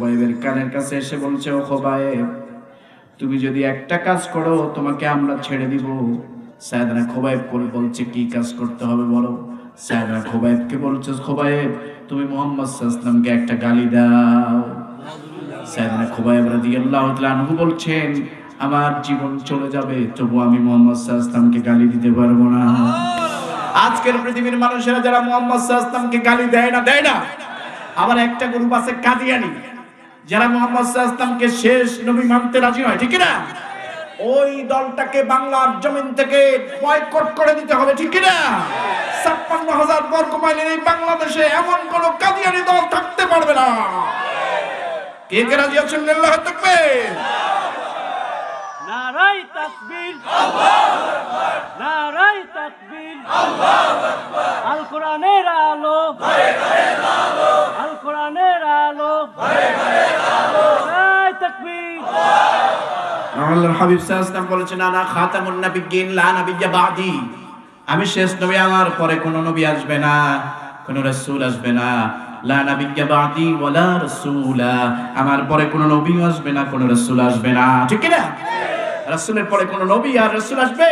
খোবাইবের কানের কাছে এসে বলছে, ও খোবাইব, তুমি যদি একটা কাজ করো তোমাকে আমরা ছেড়ে দিব। সাইয়েদনা খোবাইব বলছে, কি কাজ করতে হবে বলো। সাইয়েদনা খোবাইবকে বলছে, খোবাইব তুমি মুহাম্মদ সাল্লাল্লাহু আলাইহি ওয়াসাল্লামকে একটা গালি দাও। সাইয়েদনা খোবাইব রাদিয়াল্লাহু তাআলা আনহু বলছেন, আমার জীবন চলে যাবে তবু আমি মুহাম্মদ সাল্লাল্লাহু আলাইহি ওয়াসাল্লামকে গালি দিতে পারবো না। আজকের পৃথিবীর মানুষেরা যারা মুহাম্মদ সাল্লাল্লাহু আলাইহি ওয়াসাল্লামকে গালি দেয় না, আবার একটা গ্রুপ আছে কাদিয়ানি, যারা মুহাম্মদ সাল্লাল্লাহু আলাইহি ওয়াসাল্লামকে শেষ নবী মানতে রাজি নয়, ঠিক না? ওই দলটাকে বাংলার জমিন থেকে বয়কট করে দিতে হবে, ঠিক না? ৫৬,০০০ বর্গ মাইলের এই বাংলাদেশে এমন কোন কাদিয়ানি দল থাকতে পারবে না। কে কে রাজি আছেন? আল্লাহু তাকবীর। নারায়ে তাকবীর, আল্লাহু আকবার। নারায়ে তাকবীর, আল্লাহু আকবার। আল কোরআনের আলো, ঘরে ঘরে আলো। আল কোরআনের আলো, ঘরে ঘরে আলো। নারায়ে তাকবীর। আল্লাহর হাবিব সাল্লাল্লাহু আলাইহি ওয়াসাল্লাম বলেছেন, আনা খাতামুন নাবিয়্যিন লা নাবিয়্যা বাদি। আমি শেষ নবী, আমার পরে কোন নবী আসবে না, কোন রাসূল আসবে না। লা নাবিয়্যা বাদি ওয়ালা রাসূলা, আমার পরে কোন নবী আসবে না, কোন রাসূল আসবে না, ঠিক না? রাসূলের পরে কোন নবী আর রাসূল আসবে?